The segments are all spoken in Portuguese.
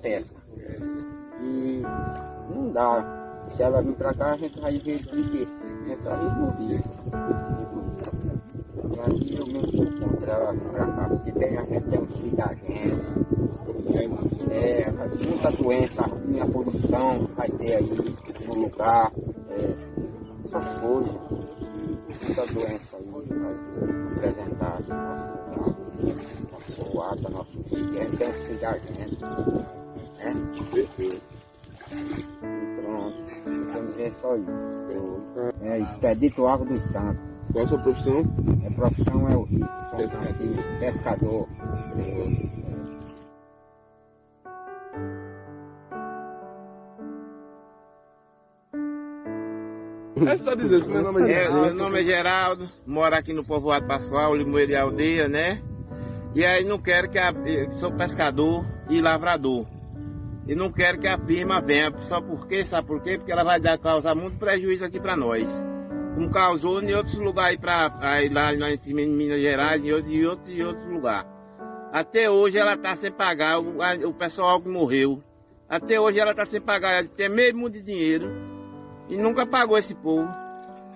pesca. E não dá. Se ela vir pra cá, a gente vai ver de quê? A gente vai vir no dia. E aí eu mesmo sou contra ela vir pra cá, porque tem, a gente tem um filho da gente. Muita doença ruim, a poluição vai ter aí no lugar. Essas coisas. Muita doença aí vai apresentar no nosso lugar, nosso nosso filho. A gente tem um filho da gente. Né? Vamos dizer só isso. Expedito Água dos Santos. Qual a sua profissão? A profissão é o Rio, São Francisco, pescador. É só dizer, meu nome é Geraldo. Meu nome é Geraldo, moro aqui no povoado Pascoal, Limoeiro e Aldeia, né? E aí não quero sou pescador e lavrador. E não quero que a firma venha, sabe por quê? Porque ela vai causar muito prejuízo aqui para nós. Como causou em outros lugares, lá em cima em Minas Gerais e outros lugares. Até hoje ela está sem pagar o pessoal que morreu. Até hoje ela está sem pagar, ela tem meio mundo de dinheiro e nunca pagou esse povo.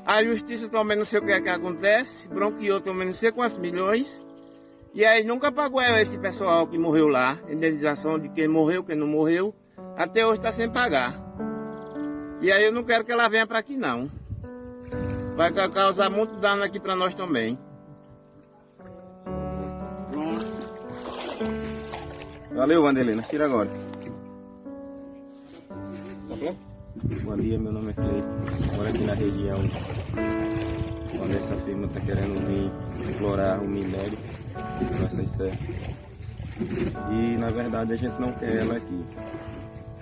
A justiça também não sei o que é que acontece, bronqueou também não sei quantos milhões. E aí nunca pagou esse pessoal que morreu lá, indenização de quem morreu, quem não morreu, até hoje está sem pagar. E aí eu não quero que ela venha para aqui não. Vai causar muito dano aqui para nós também. Valeu, Vandelina, tira agora. Bom dia, meu nome é Cleiton, moro aqui na região onde essa firma está querendo vir explorar o minério. Nossas serras. E na verdade a gente não quer ela aqui,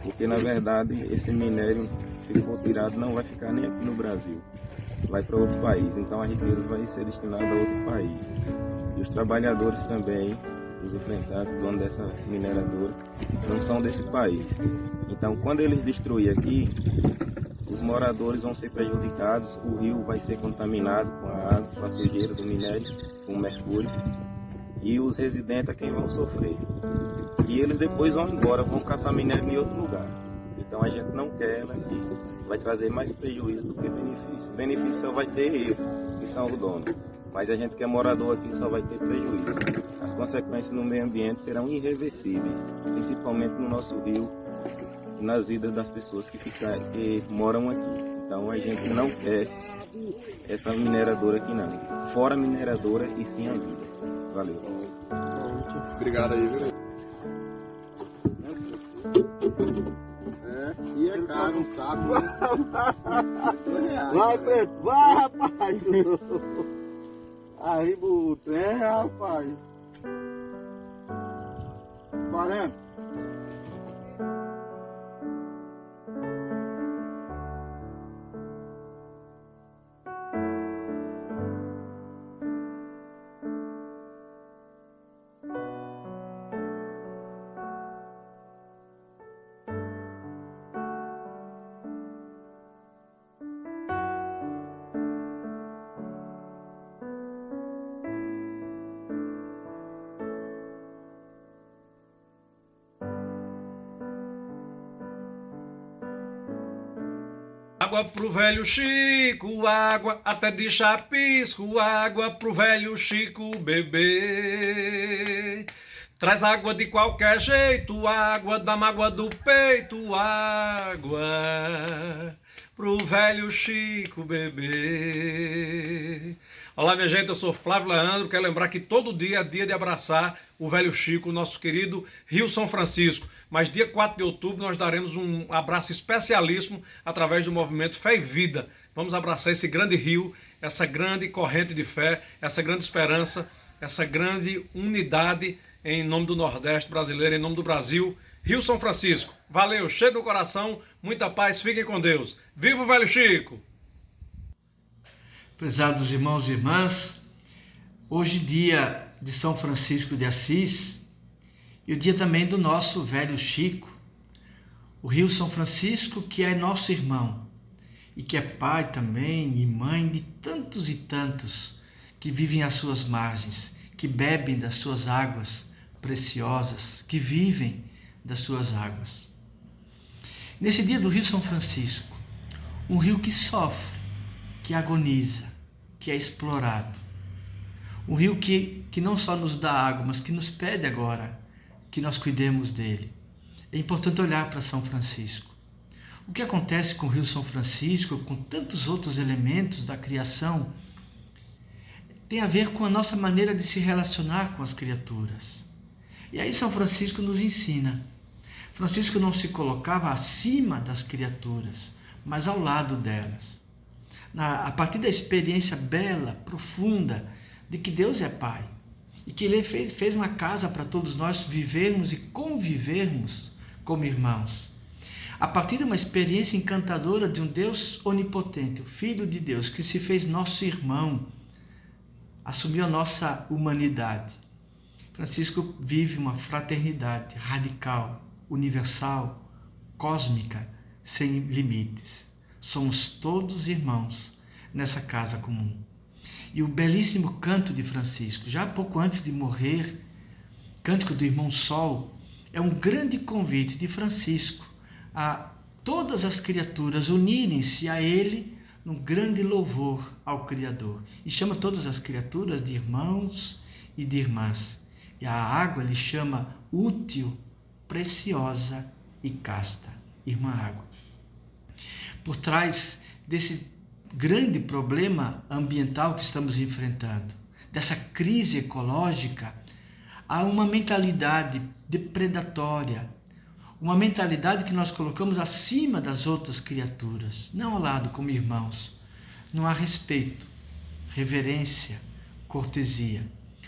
porque na verdade esse minério, se for tirado, não vai ficar nem aqui no Brasil, vai para outro país, então a riqueza vai ser destinada a outro país. E os trabalhadores também, os enfrentados, donos dessa mineradora, não são desse país. Então quando eles destruírem aqui, os moradores vão ser prejudicados, o rio vai ser contaminado com a água, com a sujeira do minério, com o mercúrio. E os residentes é quem vão sofrer. E eles depois vão embora, vão caçar minério em outro lugar. Então a gente não quer ela aqui. Vai trazer mais prejuízo do que benefício. O benefício só vai ter eles, que são os donos. Mas a gente que é morador aqui só vai ter prejuízo. As consequências no meio ambiente serão irreversíveis, principalmente no nosso rio e nas vidas das pessoas que moram aqui. Então a gente não quer essa mineradora aqui não. Fora a mineradora e sim a vida. Valeu. Obrigado aí, viu? E é caro, um saco. Vai, Preto, vai, rapaz. Arriba o trem, rapaz. 40. Água pro velho Chico, água até de chapisco, água pro velho Chico beber. Traz água de qualquer jeito, água da mágoa do peito, água pro velho Chico beber. Olá, minha gente, eu sou Flávio Leandro, quero lembrar que todo dia é dia de abraçar o velho Chico, nosso querido Rio São Francisco. Mas dia 4 de outubro nós daremos um abraço especialíssimo através do movimento Fé e Vida. Vamos abraçar esse grande rio, essa grande corrente de fé, essa grande esperança, essa grande unidade em nome do Nordeste brasileiro, em nome do Brasil. Rio São Francisco, valeu, cheio do coração, muita paz, fiquem com Deus. Viva o velho Chico! Prezados irmãos e irmãs, hoje dia de São Francisco de Assis e o dia também do nosso velho Chico, o Rio São Francisco, que é nosso irmão e que é pai também e mãe de tantos e tantos que vivem às suas margens, que bebem das suas águas preciosas, que vivem das suas águas. Nesse dia do Rio São Francisco, um rio que sofre, que agoniza, que é explorado. Um rio que não só nos dá água, mas que nos pede agora que nós cuidemos dele. É importante olhar para São Francisco. O que acontece com o Rio São Francisco, com tantos outros elementos da criação, tem a ver com a nossa maneira de se relacionar com as criaturas. E aí São Francisco nos ensina. Francisco não se colocava acima das criaturas, mas ao lado delas. A partir da experiência bela, profunda, de que Deus é Pai. E que Ele fez uma casa para todos nós vivermos e convivermos como irmãos. A partir de uma experiência encantadora de um Deus onipotente, o Filho de Deus, que se fez nosso irmão, assumiu a nossa humanidade. Francisco vive uma fraternidade radical, universal, cósmica, sem limites. Somos todos irmãos nessa casa comum. E o belíssimo canto de Francisco, já pouco antes de morrer, Cântico do Irmão Sol, é um grande convite de Francisco a todas as criaturas unirem-se a ele num grande louvor ao Criador. E chama todas as criaturas de irmãos e de irmãs. E a água ele chama útil, preciosa e casta. Irmã água. Por trás desse grande problema ambiental que estamos enfrentando, dessa crise ecológica, há uma mentalidade depredatória, uma mentalidade que nós colocamos acima das outras criaturas, não ao lado como irmãos. Não há respeito, reverência, cortesia.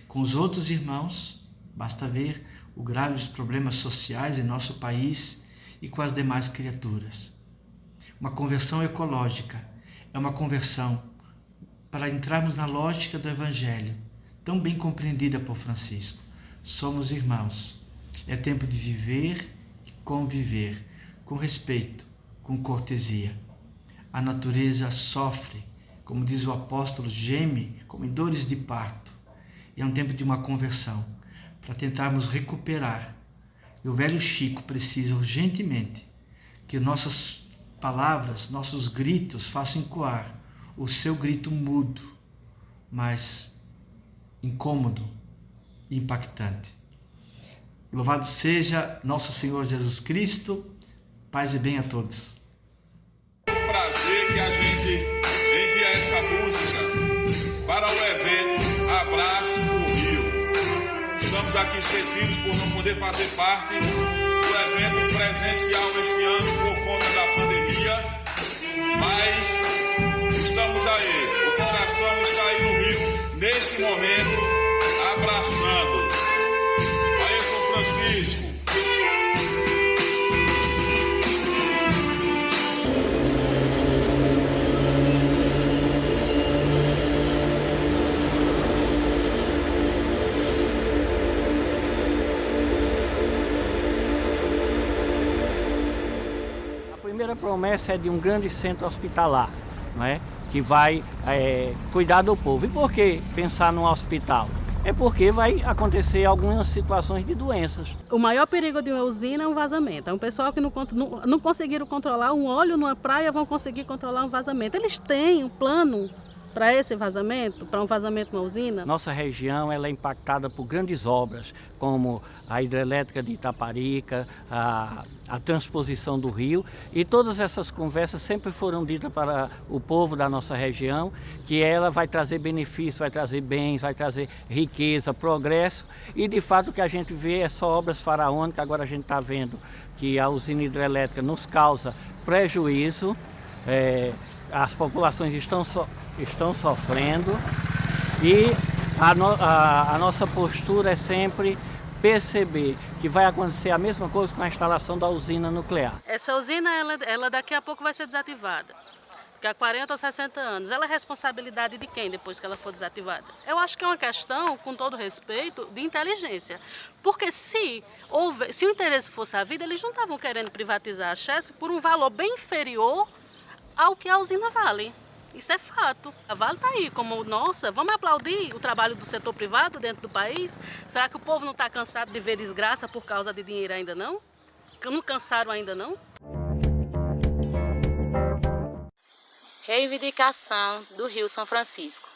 Com os outros irmãos, basta ver os graves problemas sociais em nosso país e com as demais criaturas. Uma conversão ecológica é uma conversão para entrarmos na lógica do Evangelho, tão bem compreendida por Francisco. Somos irmãos. É tempo de viver e conviver com respeito, com cortesia. A natureza sofre, como diz o apóstolo, geme como em dores de parto. E é um tempo de uma conversão, para tentarmos recuperar. E o velho Chico precisa urgentemente que nossas palavras, nossos gritos façam ecoar o seu grito mudo, mas incômodo e impactante. Louvado seja nosso Senhor Jesus Cristo. Paz e bem a todos. É um prazer que a gente envie essa música para o evento Abraço o Rio. Estamos aqui sentidos por não poder fazer parte do evento presencial esse ano por conta da pandemia, mas estamos aí. O coração está aí no Rio neste momento, abraçando. Aí, São Francisco. A primeira promessa é de um grande centro hospitalar, não é? Que vai cuidar do povo. E por que pensar num hospital? É porque vai acontecer algumas situações de doenças. O maior perigo de uma usina é um vazamento. É um pessoal que não conseguiram controlar um óleo numa praia, vão conseguir controlar um vazamento. Eles têm um plano para esse vazamento, para um vazamento na usina. Nossa região ela é impactada por grandes obras, como a hidrelétrica de Itaparica, a transposição do rio, e todas essas conversas sempre foram ditas para o povo da nossa região, que ela vai trazer benefícios, vai trazer bens, vai trazer riqueza, progresso, e de fato o que a gente vê é só obras faraônicas. Agora a gente está vendo que a usina hidrelétrica nos causa prejuízo, as populações estão sofrendo, e a nossa postura é sempre perceber que vai acontecer a mesma coisa com a instalação da usina nuclear. Essa usina, ela daqui a pouco vai ser desativada. Porque há 40 ou 60 anos. Ela é responsabilidade de quem depois que ela for desativada? Eu acho que é uma questão, com todo respeito, de inteligência. Porque se o interesse fosse a vida, eles não estavam querendo privatizar a Chesf por um valor bem inferior ao que a usina vale. Isso é fato. A Vale está aí como, nossa, vamos aplaudir o trabalho do setor privado dentro do país? Será que o povo não está cansado de ver desgraça por causa de dinheiro ainda não? Não cansaram ainda não? Reivindicação do Rio São Francisco.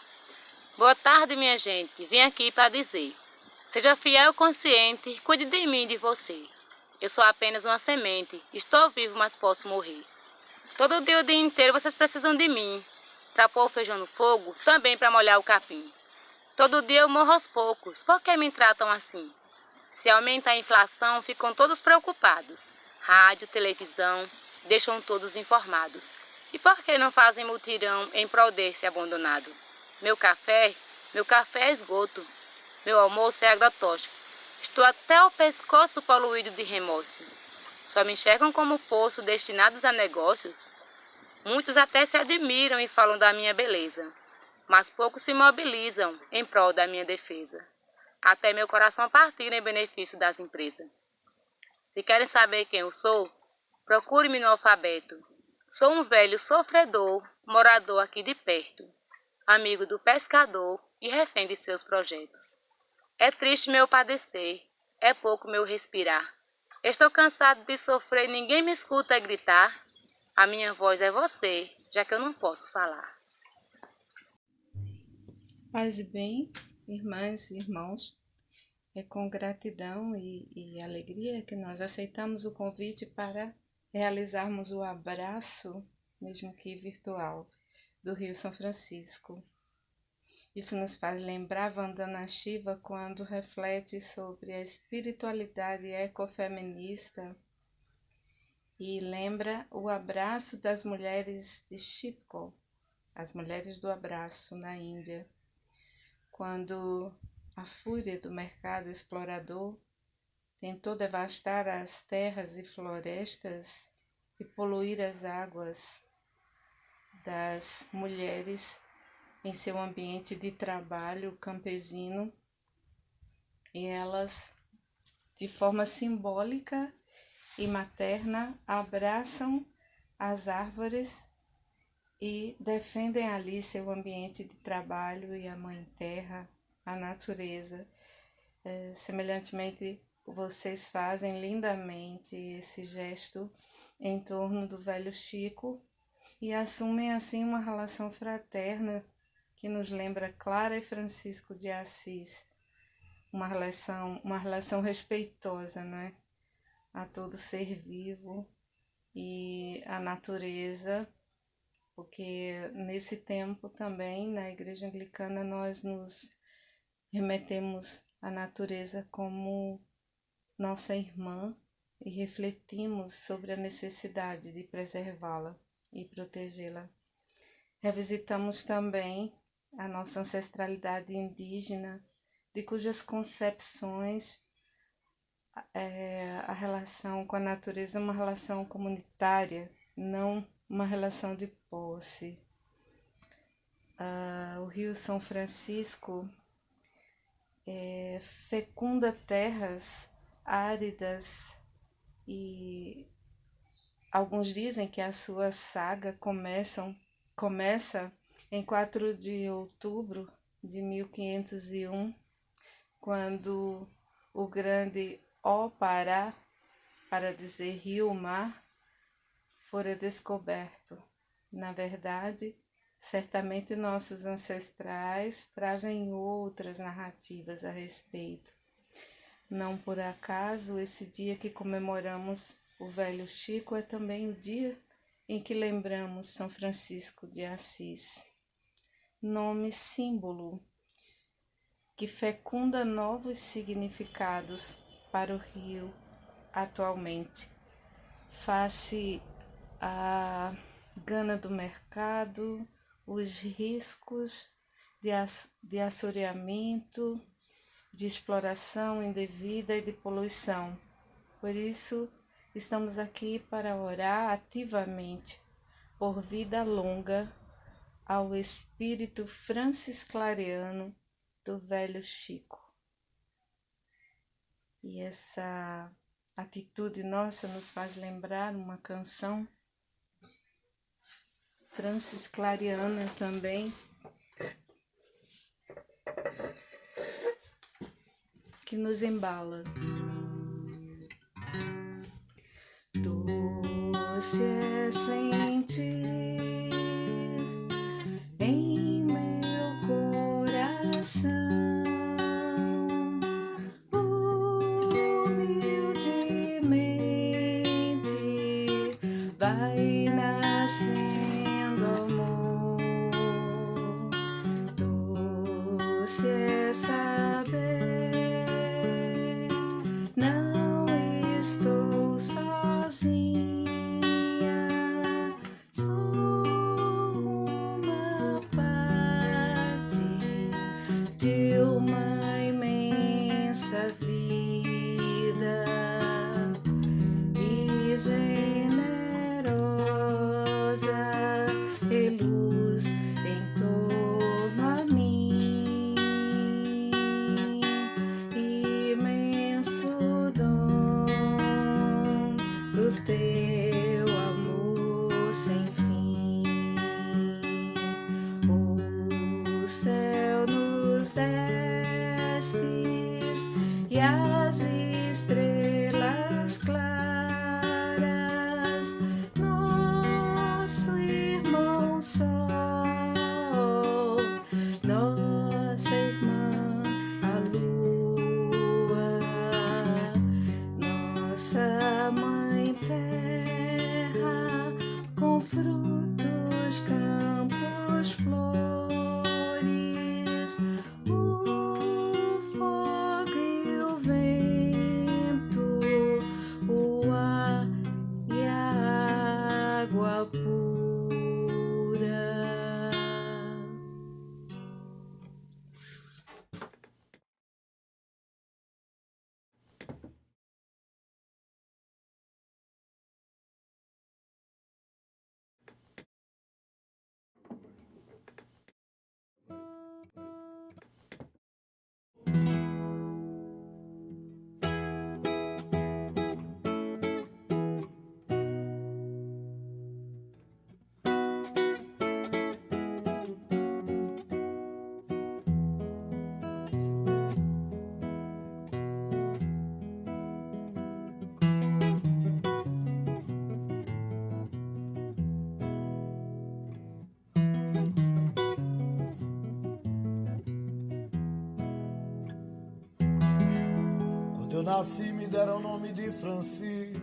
Boa tarde, minha gente. Vim aqui para dizer: seja fiel e consciente, cuide de mim e de você. Eu sou apenas uma semente. Estou vivo, mas posso morrer. Todo dia, o dia inteiro, vocês precisam de mim. Para pôr o feijão no fogo, também para molhar o capim. Todo dia eu morro aos poucos. Por que me tratam assim? Se aumenta a inflação, ficam todos preocupados. Rádio, televisão, deixam todos informados. E por que não fazem mutirão em prol desse abandonado? Meu café é esgoto. Meu almoço é agrotóxico. Estou até o pescoço poluído de remorso. Só me enxergam como poço destinados a negócios? Muitos até se admiram e falam da minha beleza, mas poucos se mobilizam em prol da minha defesa. Até meu coração partir em benefício das empresas. Se querem saber quem eu sou, procure-me no alfabeto. Sou um velho sofredor, morador aqui de perto, amigo do pescador e refém de seus projetos. É triste meu padecer, é pouco meu respirar. Estou cansado de sofrer, ninguém me escuta gritar. A minha voz é você, já que eu não posso falar. Paz e bem, irmãs e irmãos, é com gratidão e alegria que nós aceitamos o convite para realizarmos o abraço, mesmo que virtual, do Rio São Francisco. Isso nos faz lembrar Vandana Shiva quando reflete sobre a espiritualidade ecofeminista e lembra o abraço das mulheres de Chipko, as mulheres do abraço na Índia, quando a fúria do mercado explorador tentou devastar as terras e florestas e poluir as águas das mulheres em seu ambiente de trabalho campesino, e elas, de forma simbólica e materna, abraçam as árvores e defendem ali seu ambiente de trabalho e a mãe terra, a natureza. Semelhantemente, vocês fazem lindamente esse gesto em torno do velho Chico e assumem assim uma relação fraterna que nos lembra Clara e Francisco de Assis, uma relação respeitosa, não é? A todo ser vivo e a natureza, porque nesse tempo também na Igreja Anglicana nós nos remetemos à natureza como nossa irmã e refletimos sobre a necessidade de preservá-la e protegê-la. Revisitamos também a nossa ancestralidade indígena, de cujas concepções a relação com a natureza é uma relação comunitária, não uma relação de posse. O Rio São Francisco fecunda terras áridas e alguns dizem que a sua saga começa em 4 de outubro de 1501, quando o grande Ó-Pará, para dizer rio-mar, fora descoberto. Na verdade, certamente nossos ancestrais trazem outras narrativas a respeito. Não por acaso, esse dia que comemoramos o velho Chico é também o dia em que lembramos São Francisco de Assis. Nome símbolo que fecunda novos significados para o Rio atualmente, face à gana do mercado, os riscos de assoreamento, de exploração indevida e de poluição. Por isso, estamos aqui para orar ativamente por vida longa ao espírito francisclariano do velho Chico. E essa atitude nossa nos faz lembrar uma canção francisclariana também, que nos embala. sentir em meu coração. Humildemente vai nascendo amor. Doce é saber, não estou sozinha, sou uma parte de uma imensa vida e generosa e luz em torno a mim, imenso dom do teu amor sem fim. O céu nos destes e as estrelas claras, nosso irmão sol, nossa irmã a lua, nossa mãe terra com frutos, campos, flores, o fogo e o vento, o ar e a água pura. Quando eu nasci me deram o nome de Francisco,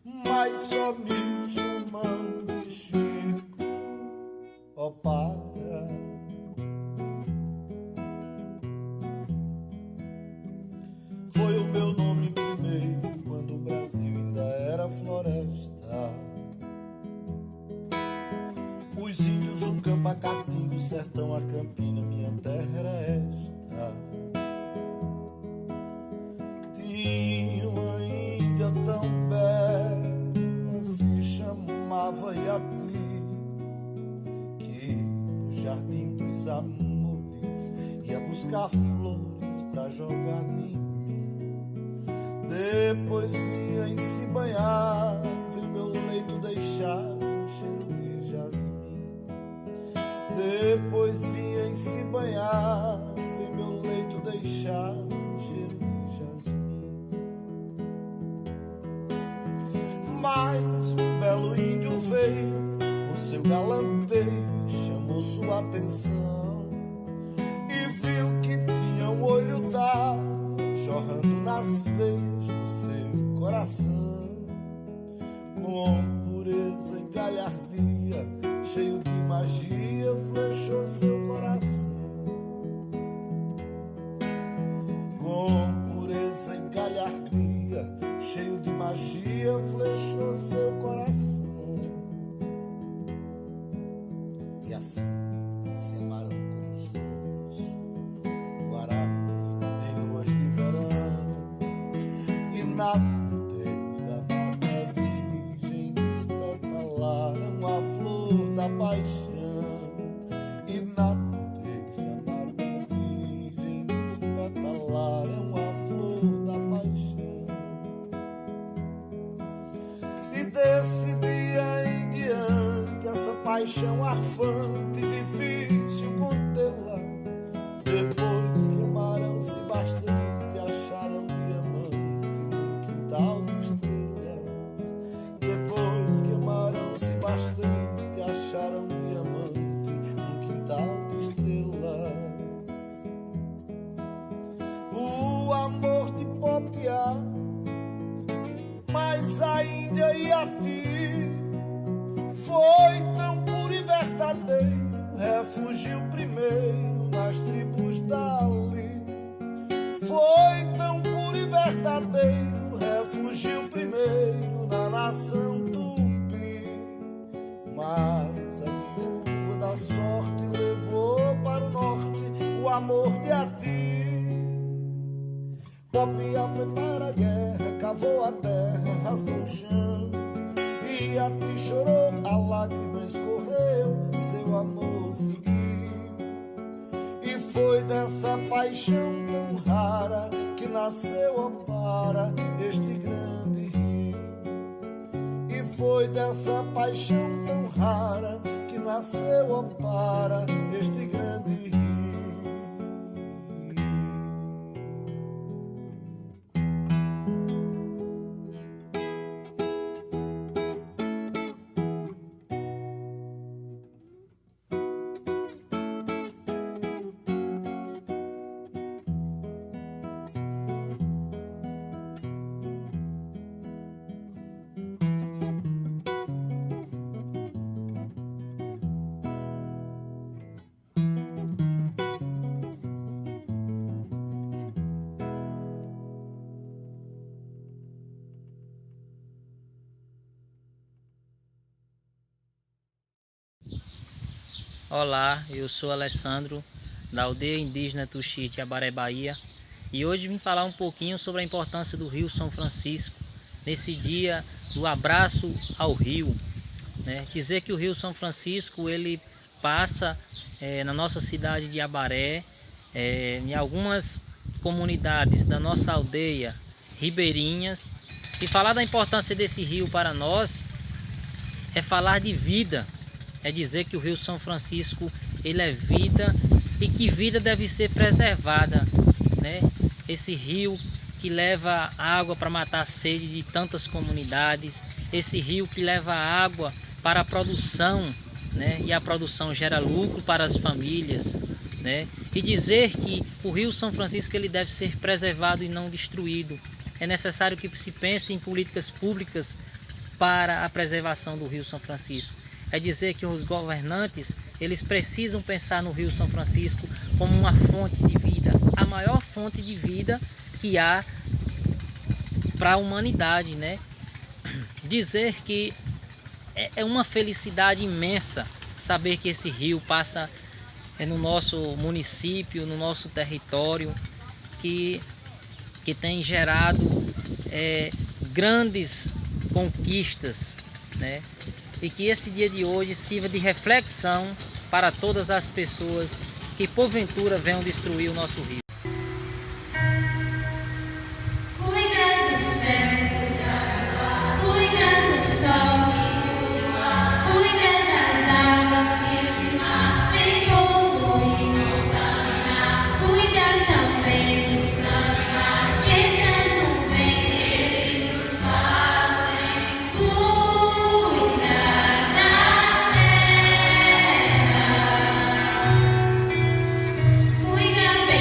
mas só me chamam de Chico. Ó para, foi o meu nome primeiro quando o Brasil ainda era floresta. Os índios, o campo, a caatinga, o sertão, a campina, minha terra era esta. Tinha uma índia tão bela, se chamava Iati, que no jardim dos amores ia buscar flores pra jogar em mim. Depois vinha em se banhar, em meu leito deixava um cheiro de jasmim. Depois vinha em se banhar, em meu leito deixava um cheiro de jasmim. Mas um belo índio veio com seu galanteio, chamou sua atenção e viu que tinha um olho d'água jorrando nas veias do seu coração, com pureza e galhardia, cheio de magia, flechou seu coração. Com pureza e galhardia, cheio de magia, flechou seu coração. E assim se amaram como os lobos, guarás em luas de verão. E na nudez da mata virgem despetalaram a flor da paixão. E na nudez da mata virgem despetalaram a flor da paixão. E desse dia em diante essa paixão arfante, difícil contê-la. Depois que amaram-se bastante, acharam diamante no quintal de estrelas. Depois que amaram popiá. Mas a Índia e a ti foi tão puro e verdadeiro, refugiu primeiro nas tribos dali. Foi tão puro e verdadeiro, refugiu primeiro na nação tupi. Mas a viúva da sorte levou para o norte o amor de Ati. Popiá foi para a guerra, cavou a terra, rasgou o chão. E Ati chorou, a lágrima escorreu, seu amor seguiu. E foi dessa paixão tão rara que nasceu, ó, para este grande rio. E foi dessa paixão tão rara que nasceu, ó, para este grande rio. Olá, eu sou Alessandro, da aldeia indígena Tuxi, Abaré, Bahia, e hoje vim falar um pouquinho sobre a importância do Rio São Francisco, nesse dia do abraço ao rio, né? Dizer que o Rio São Francisco ele passa na nossa cidade de Abaré, em algumas comunidades da nossa aldeia ribeirinhas, e falar da importância desse rio para nós é falar de vida. É dizer que o Rio São Francisco ele é vida e que vida deve ser preservada, né? Esse rio que leva água para matar a sede de tantas comunidades, esse rio que leva água para a produção, né? E a produção gera lucro para as famílias, né? E dizer que o Rio São Francisco ele deve ser preservado e não destruído. É necessário que se pense em políticas públicas para a preservação do Rio São Francisco. É dizer que os governantes, eles precisam pensar no Rio São Francisco como uma fonte de vida, a maior fonte de vida que há para a humanidade, né? Dizer que é uma felicidade imensa saber que esse rio passa no nosso município, no nosso território, que tem gerado grandes conquistas, né? E que esse dia de hoje sirva de reflexão para todas as pessoas que porventura venham destruir o nosso rio. Cuida do céu, cuida do sol, cuida das águas, sem poluir, cuida também dos animais, que tanto bem eles nos fazem. Cuida da terra, cuida bem.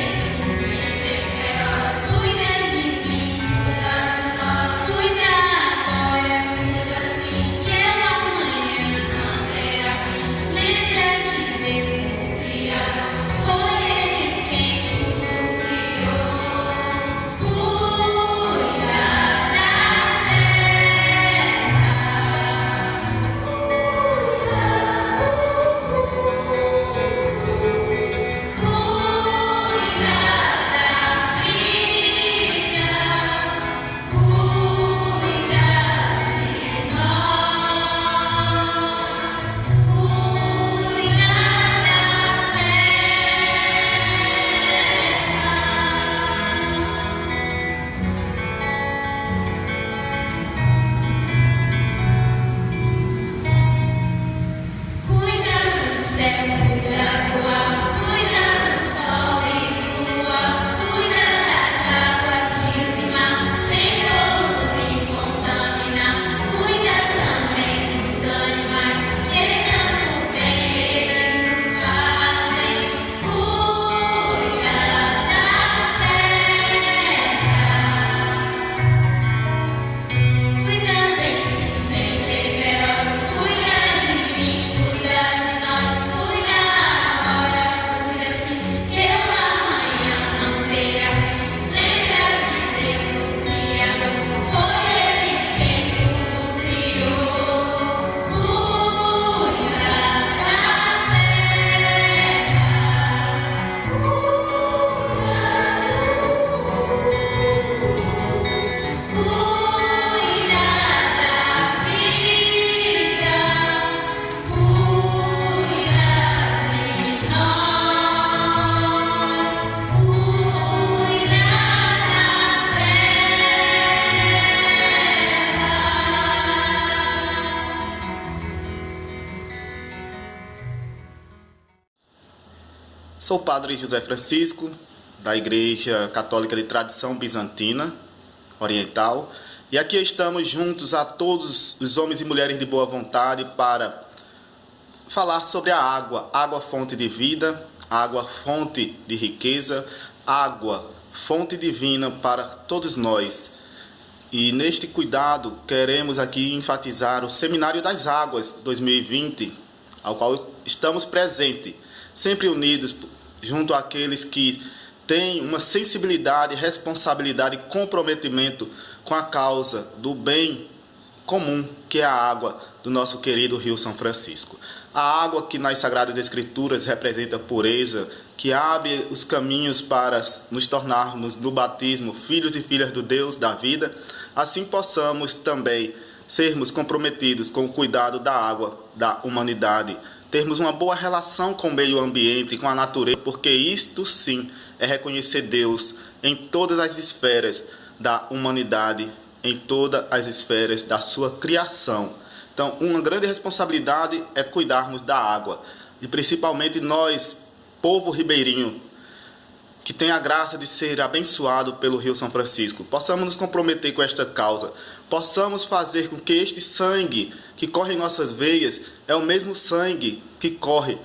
Sou o padre José Francisco, da Igreja Católica de Tradição Bizantina Oriental, e aqui estamos juntos a todos os homens e mulheres de boa vontade para falar sobre a água fonte de vida, água fonte de riqueza, água fonte divina para todos nós. E neste cuidado queremos aqui enfatizar o Seminário das Águas 2020, ao qual estamos presentes, sempre unidos junto àqueles que têm uma sensibilidade, responsabilidade e comprometimento com a causa do bem comum, que é a água do nosso querido Rio São Francisco. A água que nas Sagradas Escrituras representa a pureza, que abre os caminhos para nos tornarmos no batismo filhos e filhas do Deus da vida, assim possamos também sermos comprometidos com o cuidado da água da humanidade, termos uma boa relação com o meio ambiente, com a natureza, porque isto sim é reconhecer Deus em todas as esferas da humanidade, em todas as esferas da sua criação. Então, uma grande responsabilidade é cuidarmos da água, e principalmente nós, povo ribeirinho, que tem a graça de ser abençoado pelo Rio São Francisco, possamos nos comprometer com esta causa, possamos fazer com que este sangue que corre em nossas veias é o mesmo sangue que corre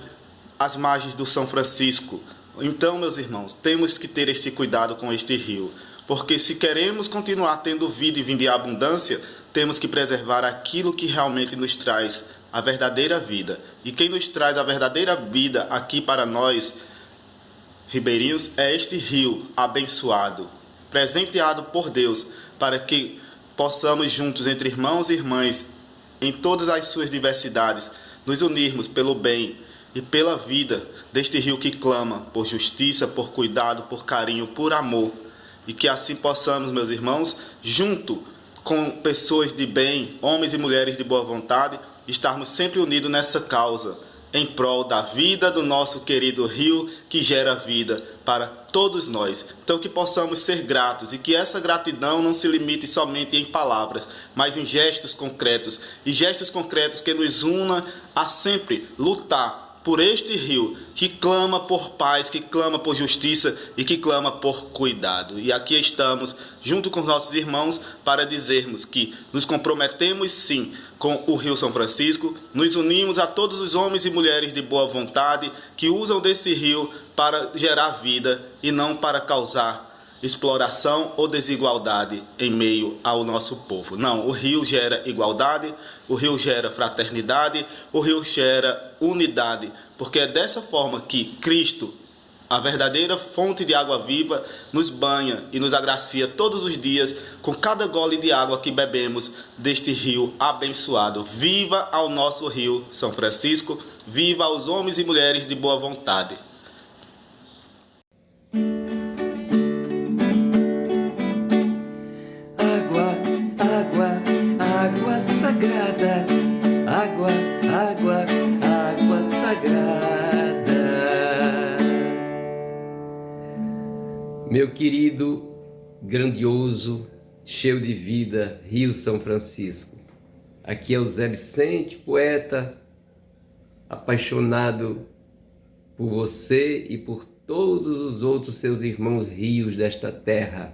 às margens do São Francisco. Então, meus irmãos, temos que ter este cuidado com este rio, porque se queremos continuar tendo vida e vida em abundância, temos que preservar aquilo que realmente nos traz a verdadeira vida. E quem nos traz a verdadeira vida aqui para nós, ribeirinhos, é este rio abençoado, presenteado por Deus, para que possamos juntos, entre irmãos e irmãs, em todas as suas diversidades, nos unirmos pelo bem e pela vida deste rio que clama por justiça, por cuidado, por carinho, por amor. E que assim possamos, meus irmãos, junto com pessoas de bem, homens e mulheres de boa vontade, estarmos sempre unidos nessa causa, em prol da vida do nosso querido rio que gera vida para todos nós. Então que possamos ser gratos e que essa gratidão não se limite somente em palavras, mas em gestos concretos, e gestos concretos que nos una a sempre lutar por este rio que clama por paz, que clama por justiça e que clama por cuidado. E aqui estamos, junto com os nossos irmãos, para dizermos que nos comprometemos sim com o Rio São Francisco, nos unimos a todos os homens e mulheres de boa vontade que usam desse rio para gerar vida e não para causar exploração ou desigualdade em meio ao nosso povo. Não, o rio gera igualdade, o rio gera fraternidade, o rio gera unidade, porque é dessa forma que Cristo, a verdadeira fonte de água viva, nos banha e nos agracia todos os dias com cada gole de água que bebemos deste rio abençoado. Viva ao nosso Rio São Francisco, viva aos homens e mulheres de boa vontade. Água sagrada, água sagrada. Meu querido, grandioso, cheio de vida, Rio São Francisco. Aqui é o Zé Vicente, poeta, apaixonado por você e por todos os outros seus irmãos rios desta terra.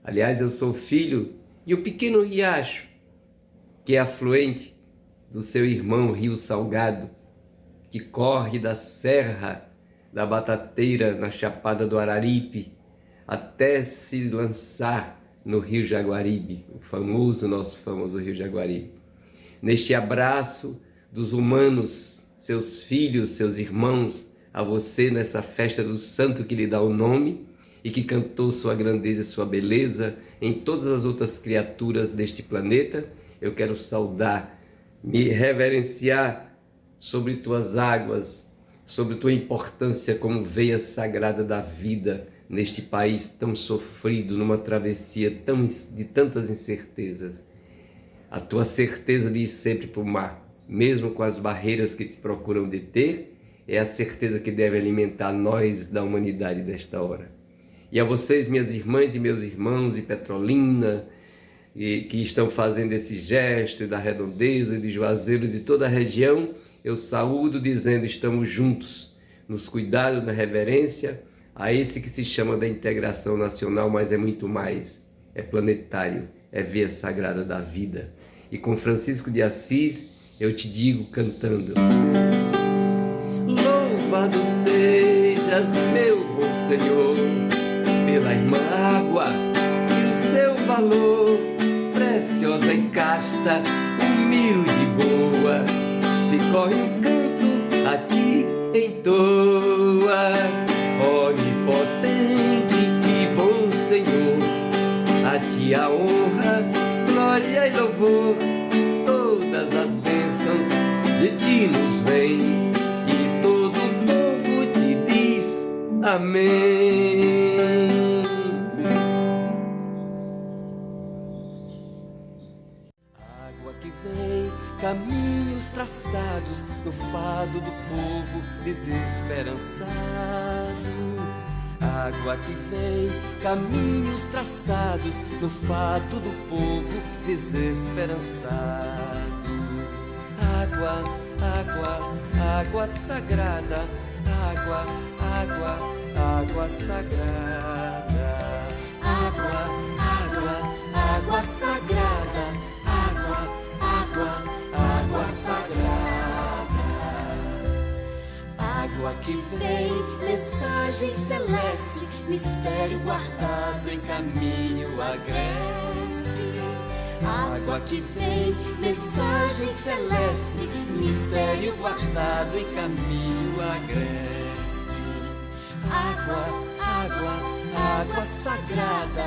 Aliás, eu sou filho de um pequeno riacho, que é afluente do seu irmão Rio Salgado, que corre da Serra da Batateira, na Chapada do Araripe, até se lançar no Rio Jaguaribe, nosso famoso Rio Jaguaribe. Neste abraço dos humanos, seus filhos, seus irmãos, a você nessa festa do santo que lhe dá o nome e que cantou sua grandeza e sua beleza em todas as outras criaturas deste planeta, eu quero saudar, me reverenciar sobre tuas águas, sobre tua importância como veia sagrada da vida neste país tão sofrido, numa travessia de tantas incertezas. A tua certeza de ir sempre para o mar, mesmo com as barreiras que te procuram deter, é a certeza que deve alimentar nós da humanidade desta hora. E a vocês, minhas irmãs e meus irmãos de Petrolina, que estão fazendo esse gesto da Redondeza, de Juazeiro, de toda a região, eu saúdo dizendo: estamos juntos, nos cuidados, na reverência a esse que se chama da integração nacional, mas é muito mais, é planetário, é via sagrada da vida. E com Francisco de Assis eu te digo cantando: louvado sejas, meu bom Senhor, pela irmã água e o seu valor, preciosa e casta, humilde e boa, se corre um canto a ti entoa. Onipotente e bom Senhor, a ti a honra, glória e louvor, todas as bênçãos de ti nos vêm, e todo o povo te diz amém. Água que vem, caminhos traçados no fado do povo desesperançado. Água que vem, caminhos traçados no fado do povo desesperançado. Água, água, água sagrada, água, água, água sagrada. Água, água, água sagrada, água, água, água sagrada. Água que vem, mensagem celeste, mistério guardado em caminho agreste. Água que vem, mensagem celeste, mistério guardado em caminho agreste. Água, água, água sagrada,